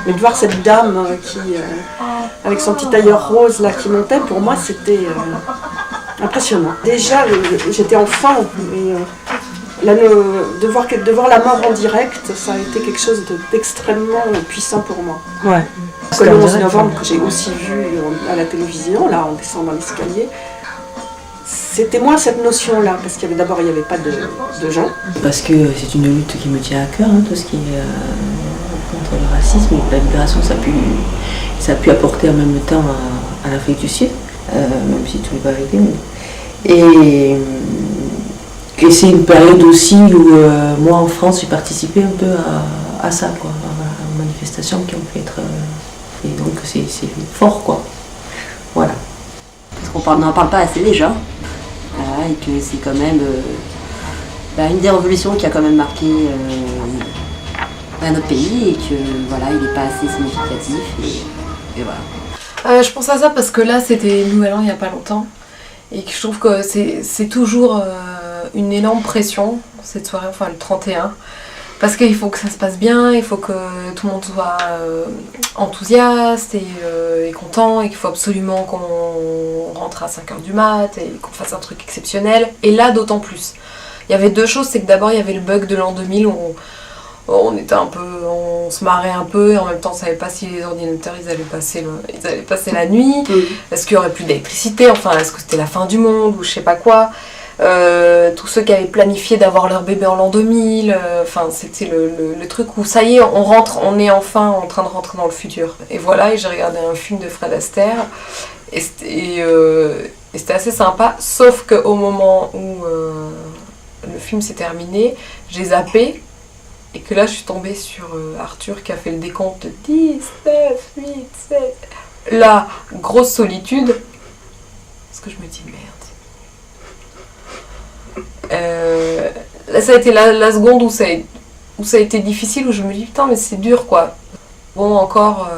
Mais de voir cette dame avec son petit tailleur rose là qui montait, pour moi c'était impressionnant. Déjà, j'étais enfant, et de voir la mort en direct, ça a été quelque chose d'extrêmement puissant pour moi. Ouais. C'est le 11 novembre que j'ai aussi vu à la télévision, là, en descendant l'escalier. C'était moins cette notion-là, parce qu'il y avait pas de gens. Parce que c'est une lutte qui me tient à cœur, tout ce qui est contre le racisme et la migration, ça a pu apporter en même temps à l'Afrique du Sud, même si tout n'est pas arrivé. Et c'est une période aussi où moi en France j'ai participé un peu à ça, quoi, aux manifestations qui ont pu être... et donc c'est fort, quoi. Voilà. Parce qu'on n'en parle pas assez déjà. Voilà, et que c'est quand même une des révolutions qui a quand même marqué notre pays et que voilà, il n'est pas assez significatif et voilà. Je pense à ça parce que là c'était Nouvel An il n'y a pas longtemps et que je trouve que c'est toujours une énorme pression cette soirée, enfin le 31, parce qu'il faut que ça se passe bien, il faut que tout le monde soit enthousiaste et content, et qu'il faut absolument qu'on rentre à 5h du mat et qu'on fasse un truc exceptionnel. Et là, d'autant plus. Il y avait deux choses, c'est que d'abord, il y avait le bug de l'an 2000 où on était on se marrait un peu, et en même temps, on ne savait pas si les ordinateurs, ils allaient passer la nuit, est-ce qu'il n'y aurait plus d'électricité, enfin, est-ce que c'était la fin du monde, ou je sais pas quoi. Tous ceux qui avaient planifié d'avoir leur bébé en l'an 2000, c'était le truc où ça y est, on est enfin en train de rentrer dans le futur. Et voilà, et j'ai regardé un film de Fred Astaire et c'était assez sympa, sauf qu'au moment où le film s'est terminé, j'ai zappé et que là je suis tombée sur Arthur qui a fait le décompte de 10, 9, 8, 7. La grosse solitude, parce que je me dis merde. Là ça a été la seconde où ça a été difficile, où je me dis putain mais c'est dur quoi. Bon encore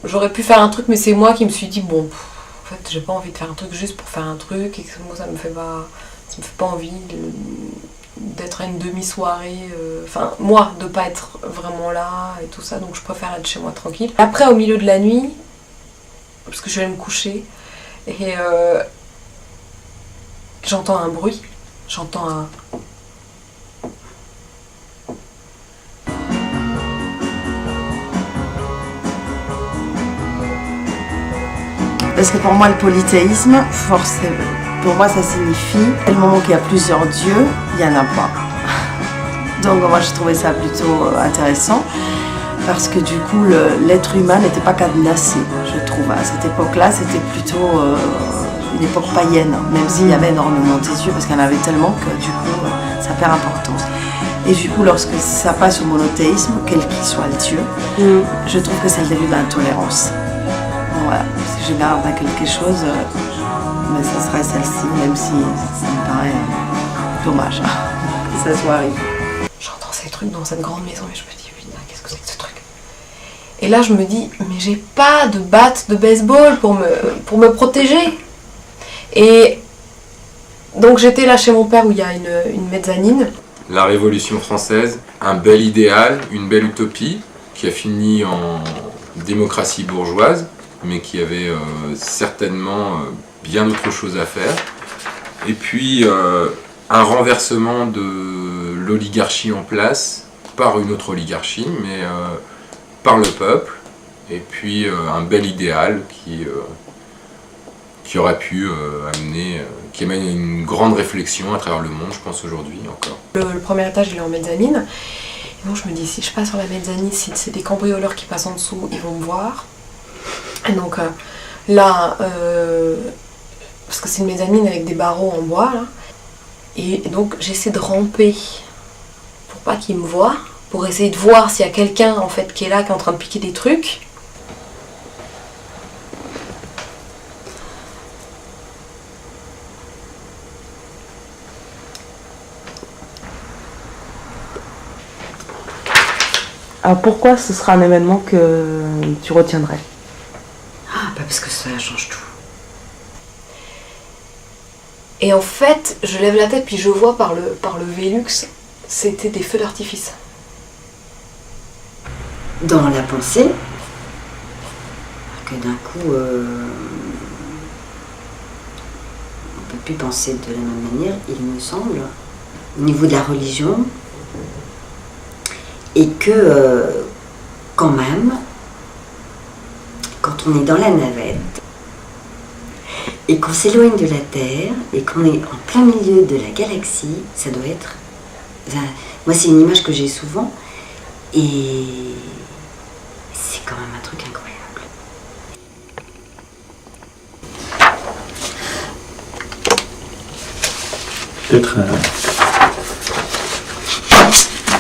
j'aurais pu faire un truc mais c'est moi qui me suis dit bon en fait j'ai pas envie de faire un truc juste pour faire un truc et que moi ça me fait pas envie d'être à une demi-soirée, moi de pas être vraiment là et tout ça, donc je préfère être chez moi tranquille. Après au milieu de la nuit, parce que je vais me coucher et j'entends un bruit, Parce que pour moi, le polythéisme, pour moi, ça signifie, le moment qu'il y a plusieurs dieux, il n'y en a pas. Donc moi, je trouvais ça plutôt intéressant, parce que du coup, l'être humain n'était pas cadenassé, je trouve. À cette époque-là, c'était plutôt une époque païenne, même s'il y avait énormément de dieux, parce qu'il y en avait tellement que du coup, ça perd importance. Et du coup, lorsque ça passe au monothéisme, quel qu'il soit le dieu, je trouve que c'est le début de l'intolérance. Voilà, si je garde à quelque chose, mais ce serait celle-ci, même si ça me paraît dommage que ça soit arrivé. J'entends ces trucs dans cette grande maison et je me dis putain qu'est-ce que c'est que ce truc. Et là je me dis mais j'ai pas de batte de baseball pour me protéger. Et donc j'étais là chez mon père où il y a une mezzanine. La Révolution française, un bel idéal, une belle utopie qui a fini en démocratie bourgeoise, mais qui avait certainement bien d'autres choses à faire. Et puis un renversement de l'oligarchie en place par une autre oligarchie, mais par le peuple. Et puis un bel idéal qui aurait pu qui amène une grande réflexion à travers le monde, je pense aujourd'hui encore. Le premier étage il est en mezzanine. Et donc je me dis si je passe sur la mezzanine, si c'est des cambrioleurs qui passent en dessous, ils vont me voir. Et donc là, parce que c'est une mezzanine avec des barreaux en bois là, et donc j'essaie de ramper pour pas qu'ils me voient, pour essayer de voir s'il y a quelqu'un en fait qui est là, qui est en train de piquer des trucs. Alors pourquoi ce sera un événement que tu retiendrais ? Parce que ça change tout. Et en fait, je lève la tête puis je vois par le Velux, c'était des feux d'artifice. dans la pensée, que d'un coup, on ne peut plus penser de la même manière, il me semble, au niveau de la religion, et que quand même, quand on est dans la navette, et qu'on s'éloigne de la Terre, et qu'on est en plein milieu de la galaxie, ça doit être... Moi, c'est une image que j'ai souvent, et c'est quand même un truc incroyable. Peut-être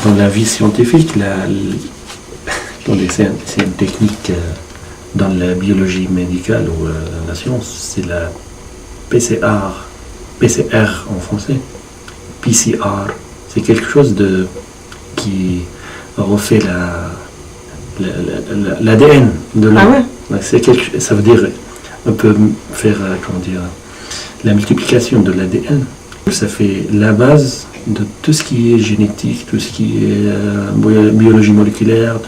dans la vie scientifique, c'est une technique dans la biologie médicale ou la science, c'est la PCR en français, PCR. C'est quelque chose qui refait l'ADN de l'homme. Ah ouais. Ça veut dire, on peut faire, la multiplication de l'ADN. Ça fait la base de tout ce qui est génétique, tout ce qui est biologie moléculaire,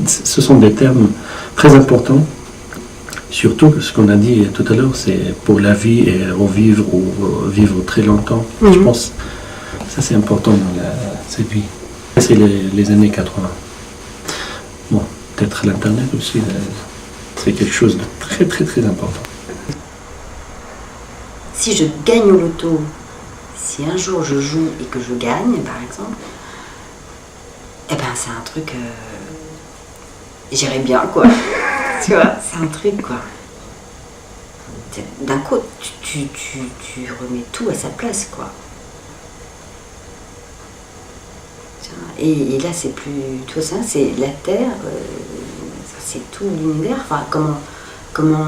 ce sont des termes très importants. Surtout ce qu'on a dit tout à l'heure, c'est pour la vie et revivre ou vivre très longtemps. Je pense que ça c'est important dans cette vie. C'est les années 80. Bon, peut-être l'Internet aussi, c'est quelque chose de très très très important. Si je gagne au loto, si un jour je joue et que je gagne, par exemple, eh ben c'est un truc... j'irais bien, quoi. Tu vois, c'est un truc, quoi. D'un coup, tu remets tout à sa place, quoi. Et là, c'est plus... Tout ça, c'est la Terre, ça, c'est tout l'univers. Enfin, comment...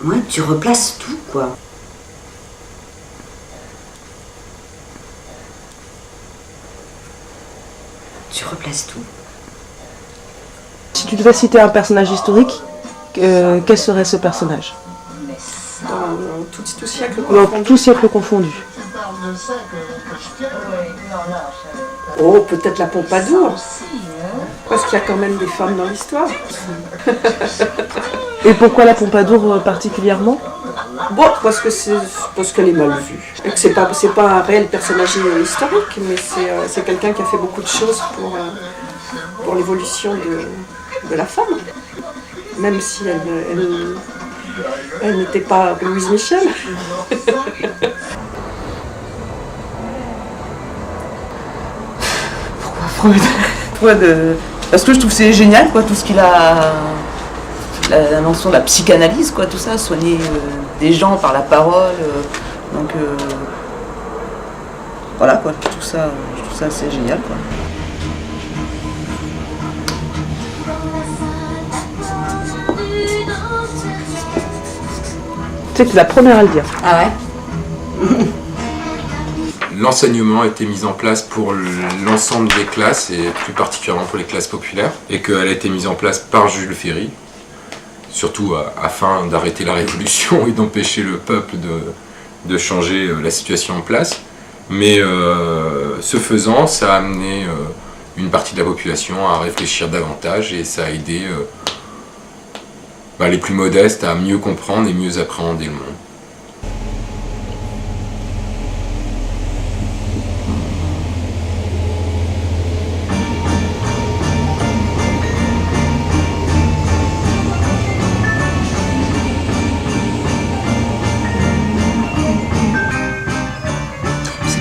Ouais, tu replaces tout, quoi. Tu replaces tout. Si tu devais citer un personnage historique, quel serait ce personnage? Dans tout siècle confondu. Dans tout siècle confondu. Oh, peut-être la Pompadour. Parce qu'il y a quand même des femmes dans l'histoire. Et pourquoi la Pompadour particulièrement? Bon, parce qu'elle est mal vue. Et que c'est pas un réel personnage historique, mais c'est quelqu'un qui a fait beaucoup de choses pour l'évolution de la femme. Même si elle n'était pas Louise Michel. Pourquoi Freud? Parce que je trouve que c'est génial, quoi, tout ce qu'il a... La notion de la psychanalyse, quoi, tout ça, soigner des gens par la parole. Donc, voilà, quoi, je trouve ça assez génial, quoi. Tu sais que tu es la première à le dire. Ah ouais. L'enseignement a été mis en place pour l'ensemble des classes et plus particulièrement pour les classes populaires et qu'elle a été mise en place par Jules Ferry, surtout afin d'arrêter la révolution et d'empêcher le peuple de changer la situation en place. Mais ce faisant, ça a amené une partie de la population à réfléchir davantage et ça a aidé les plus modestes à mieux comprendre et mieux appréhender le monde.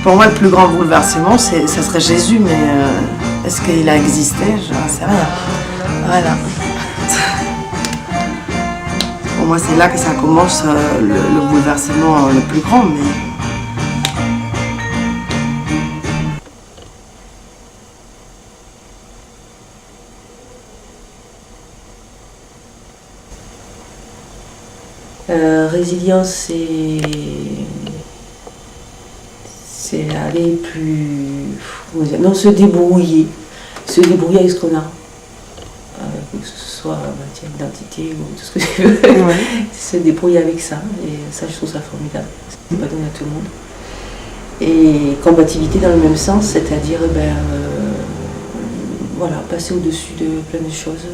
Pour moi, le plus grand bouleversement, ça serait Jésus, mais est-ce qu'il a existé? Je ne sais rien. Voilà. Pour moi, c'est là que ça commence le bouleversement le plus grand. Mais... Résilience, c'est aller plus... Non, se débrouiller avec ce qu'on a. Que ce soit l'identité ou tout ce que tu veux. Ouais. Se débrouiller avec ça. Et ça, je trouve ça formidable. C'est pas donné à tout le monde. Et combativité dans le même sens, c'est-à-dire voilà, passer au-dessus de plein de choses,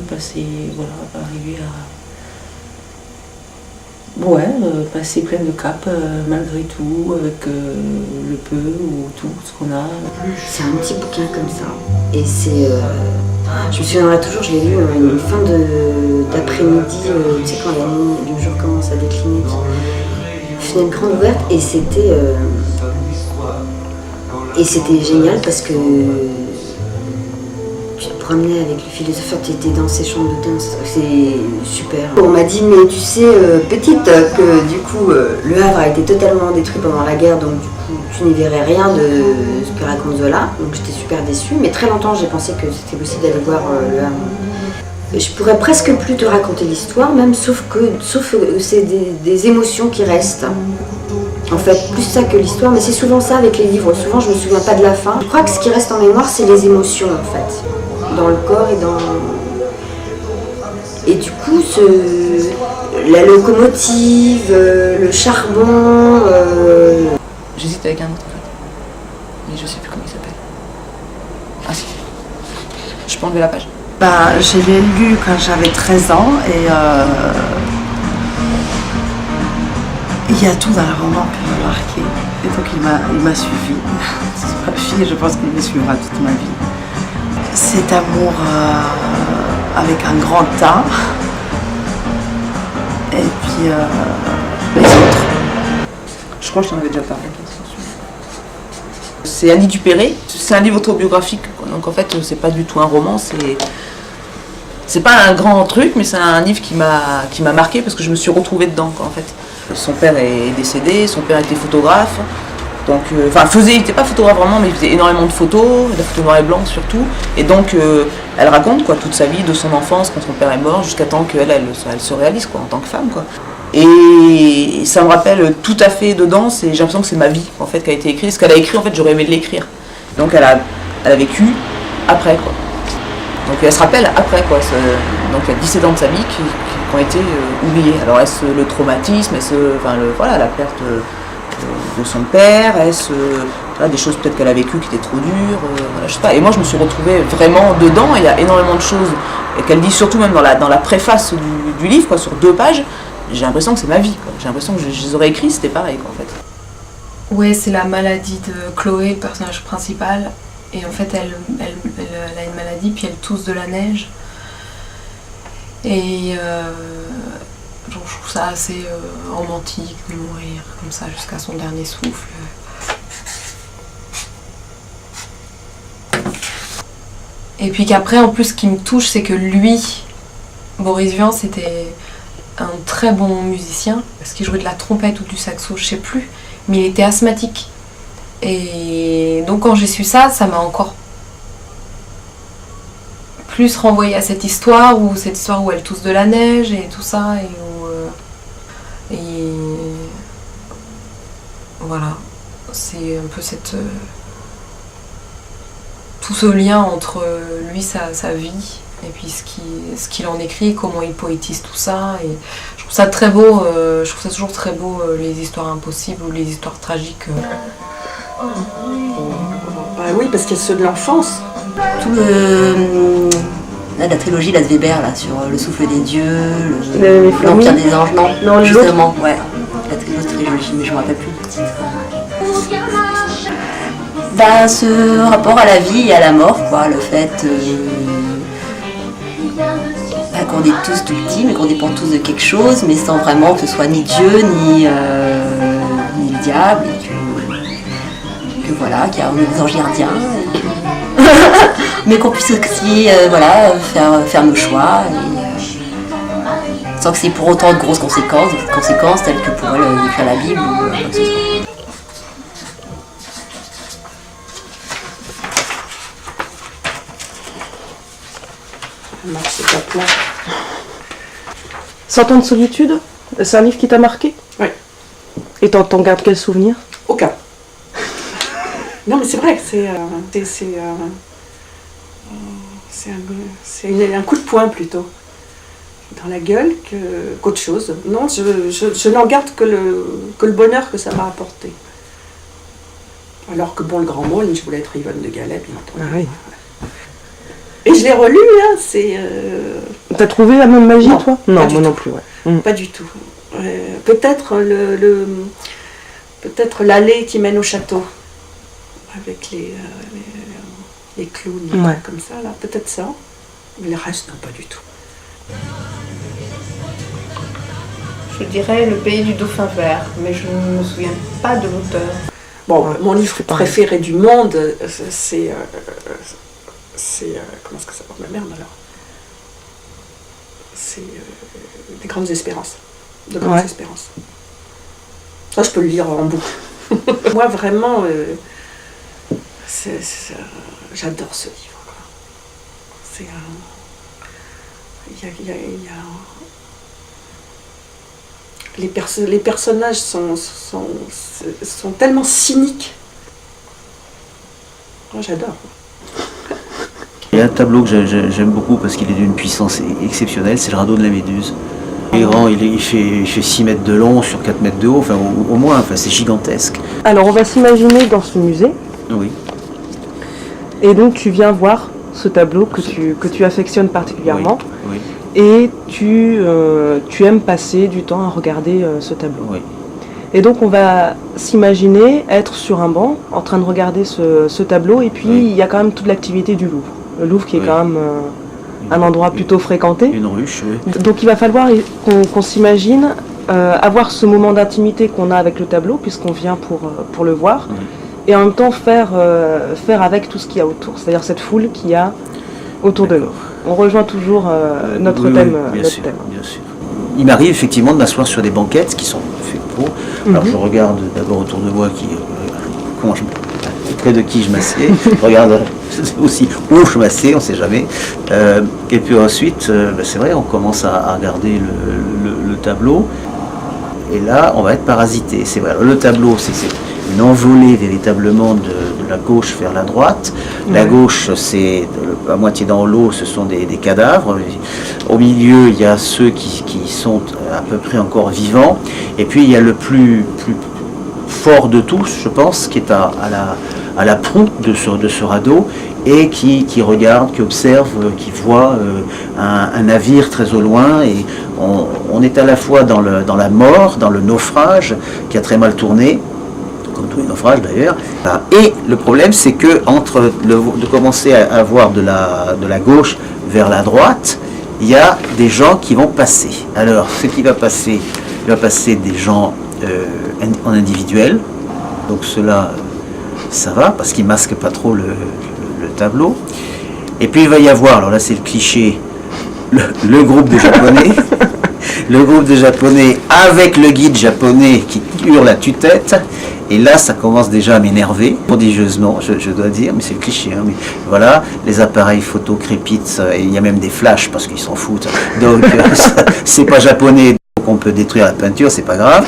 arriver à passer plein de caps malgré tout, avec le peu ou tout ce qu'on a. C'est un petit bouquin comme ça. Et c'est. Je me souviendrai toujours, je l'ai lu une fin d'après-midi, tu sais, quand le jour commence à décliner. Fenêtre grande ouverte, et c'était génial parce que tu te promenais avec le philosophe, tu étais dans ses chambres de danse, c'est super. On m'a dit, mais tu sais, petite, que du coup, le Havre a été totalement détruit pendant la guerre, donc du coup, tu n'y verrais rien de ce que raconte Zola, donc j'étais super déçue, mais très longtemps j'ai pensé que c'était possible d'aller voir le Havre. Je pourrais presque plus te raconter l'histoire, même sauf que c'est des émotions qui restent. En fait, plus ça que l'histoire, mais c'est souvent ça avec les livres. Souvent, je me souviens pas de la fin. Je crois que ce qui reste en mémoire, c'est les émotions, en fait, dans le corps et dans. Et du coup, la locomotive, le charbon. J'hésite avec un autre, en fait, mais je sais plus comment il s'appelle. Ah si. Je peux enlever la page. Je l'ai lu quand j'avais 13 ans et il y a tout dans le roman qui m'a marqué. Et donc il m'a suivi. C'est ma fille, je pense qu'il me suivra toute ma vie. Cet amour avec un grand A. Et puis les autres. Je crois que je t'en avais déjà parlé. C'est Annie Dupéré. C'est un livre autobiographique, quoi. Donc en fait c'est pas du tout un roman, c'est pas un grand truc, mais c'est un livre qui m'a marqué parce que je me suis retrouvée dedans, quoi, en fait. Son père est décédé, son père était photographe, donc il était pas photographe vraiment, mais il faisait énormément de photos, de la photo noir et blanc surtout, et donc elle raconte quoi toute sa vie, de son enfance quand son père est mort, jusqu'à temps qu'elle se réalise quoi en tant que femme quoi. Et ça me rappelle tout à fait dedans, j'ai l'impression que c'est ma vie en fait qui a été écrite. Ce qu'elle a écrit en fait j'aurais aimé l'écrire. Donc elle a vécu après quoi. Donc elle se rappelle après quoi. Donc il y a 17 ans de sa vie qui ont été oubliés. Alors est-ce le traumatisme, la perte de son père, est-ce des choses peut-être qu'elle a vécues qui étaient trop dures, je sais pas. Et moi je me suis retrouvée vraiment dedans, il y a énormément de choses et qu'elle dit surtout même dans la préface du livre, quoi, sur 2 pages. J'ai l'impression que c'est ma vie, quoi. J'ai l'impression que je les aurais écrits, c'était pareil quoi, en fait. Ouais, c'est la maladie de Chloé, le personnage principal. Et en fait, elle a une maladie, puis elle tousse de la neige. Et je trouve ça assez romantique de mourir comme ça jusqu'à son dernier souffle. Et puis qu'après, en plus, ce qui me touche, c'est que lui, Boris Vian, c'était un très bon musicien, parce qu'il jouait de la trompette ou du saxo, je sais plus, mais il était asthmatique. Et donc quand j'ai su ça, ça m'a encore plus renvoyé à cette histoire où elle tousse de la neige et tout ça, et voilà, c'est un peu tout ce lien entre lui, sa vie, et puis ce qu'il en écrit, comment il poétise tout ça. Et je trouve ça très beau, je trouve ça toujours très beau, les histoires impossibles ou les histoires tragiques. Oui, parce qu'il y a ceux de l'enfance. Tout la trilogie La Weber là, sur le souffle des dieux, l'Empire des anges, non justement, ouais, la trilogie, mais je me rappelle plus du titre. Ce rapport à la vie et à la mort, quoi, le fait qu'on est tous tout petits, mais qu'on dépend tous de quelque chose, mais sans vraiment que ce soit ni Dieu, ni le diable, et que voilà, qu'il y a des anges gardiens, mais qu'on puisse aussi faire nos choix, sans que c'est pour autant de grosses conséquences telles que pourrait l'écrire la Bible ou quoi que ce soit. C'est pas plat. 100 ans de solitude, c'est un livre qui t'a marqué? Oui. Et t'en gardes quel souvenir? Aucun. Non mais c'est vrai que c'est un coup de poing plutôt dans la gueule qu'autre chose. Non, je n'en garde que le bonheur que ça m'a apporté. Alors que bon, le grand mot, je voulais être Yvonne de Galette, bien entendu. Ah oui. Et je l'ai relu, hein, c'est... T'as trouvé la même magie, Non, toi? pas Non, du moi tout. non plus, ouais. Pas du tout. Peut-être peut-être l'allée qui mène au château, avec les clowns, Ouais. comme ça, là. Peut-être ça. Mais le reste, non, pas du tout. Je dirais Le Pays du Dauphin Vert, mais je ne me souviens pas de l'auteur. Bon, Ouais, mon livre c'est pareil. préféré du monde, c'est... comment est-ce que ça s'appelle? Ma merde, alors. C'est Des Grandes Espérances. De Grandes Ouais. Espérances. Ça, je peux le lire en boucle. Moi, vraiment, j'adore ce livre, quoi. C'est il y a les personnages sont tellement cyniques. Moi, j'adore. Il y a un tableau que j'aime beaucoup parce qu'il est d'une puissance exceptionnelle, c'est le radeau de la Méduse. Il est grand, il fait 6 mètres de long sur 4 mètres de haut, enfin au moins, enfin, c'est gigantesque. Alors, on va s'imaginer dans ce musée, Oui. et donc tu viens voir ce tableau que tu affectionnes particulièrement, Oui, et tu aimes passer du temps à regarder ce tableau. oui. Et donc on va s'imaginer être sur un banc en train de regarder ce tableau, et puis Oui. il y a quand même toute l'activité du Louvre. Le Louvre qui est Oui. quand même un endroit plutôt fréquenté. Une ruche, oui. Donc il va falloir qu'on s'imagine avoir ce moment d'intimité qu'on a avec le tableau, puisqu'on vient pour le voir, Oui. et en même temps faire avec tout ce qu'il y a autour, c'est-à-dire cette foule qu'il y a autour de nous. D'accord. On rejoint toujours notre Oui, thème. oui, bien notre sûr, thème. bien sûr. Il m'arrive effectivement de m'asseoir sur des banquettes qui sont faites pour. Alors je regarde d'abord autour de moi près de qui je m'assieds. Je regarde aussi où je m'assieds, on ne sait jamais. Et puis ensuite, c'est vrai, on commence à regarder le tableau. Et là, on va être parasité. C'est vrai. Alors, le tableau, c'est une envolée véritablement de la gauche vers la droite. La gauche, c'est à moitié dans l'eau, ce sont des cadavres. Au milieu, il y a ceux qui sont à peu près encore vivants. Et puis, il y a le plus fort de tous, je pense, qui est à la proue de ce radeau et qui regarde, qui observe, qui voit un navire très au loin. Et on est à la fois dans la mort, dans le naufrage, qui a très mal tourné, comme tous les naufrages d'ailleurs. Et le problème, c'est que de commencer à voir de la gauche vers la droite, il y a des gens qui vont passer. Alors, ce qui va passer, il va passer des gens en individuel. Donc cela, ça va, parce qu'ils masquent pas trop le tableau. Et puis il va y avoir, alors là c'est le cliché, le groupe de Japonais. Le groupe de Japonais avec le guide japonais qui hurle à tue-tête. Et là, ça commence déjà à m'énerver, prodigieusement, je dois dire, mais c'est le cliché. Hein, mais voilà, les appareils photo crépitent, et il y a même des flashs parce qu'ils s'en foutent. Donc, c'est pas japonais, donc on peut détruire la peinture, c'est pas grave.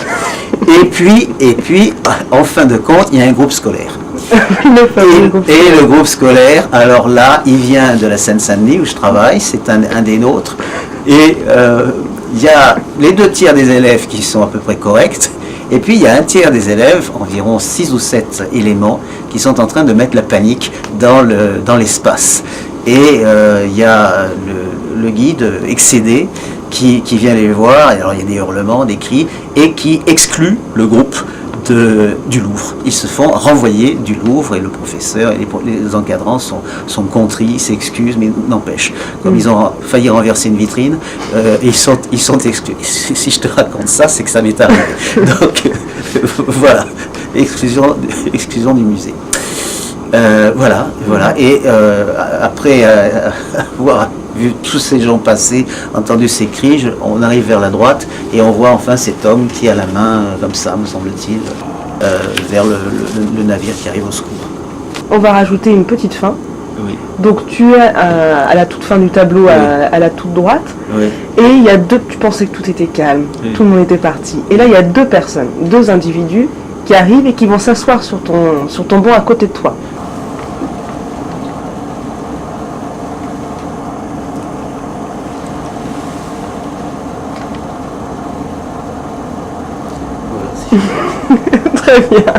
Et puis, en fin de compte, il y a un groupe scolaire. Et le groupe scolaire, alors là, il vient de la Seine-Saint-Denis où je travaille, c'est un des nôtres. Et il y a les 2 tiers des élèves qui sont à peu près corrects, et puis il y a un tiers des élèves, environ 6 ou 7 éléments, qui sont en train de mettre la panique dans l'espace. Et il y a le guide excédé qui vient les voir, et alors il y a des hurlements, des cris, et qui exclut le groupe du Louvre. Ils se font renvoyer du Louvre, et le professeur et les encadrants sont contris, s'excusent, mais n'empêche. Comme ils ont failli renverser une vitrine, ils sont exclus. Si je te raconte ça, c'est que ça m'est arrivé. Donc voilà, exclusion du musée. Voilà. Et après avoir vu tous ces gens passer, entendu ces cris, on arrive vers la droite et on voit enfin cet homme qui a la main comme ça, me semble-t-il, vers le navire qui arrive au secours. On va rajouter une petite fin. Oui. Donc tu es à la toute fin du tableau, Oui. à la toute droite, Oui. et il y a tu pensais que tout était calme, Oui. tout le monde était parti. Et là il y a 2 personnes, 2 individus qui arrivent et qui vont s'asseoir sur ton banc à côté de toi. Très bien.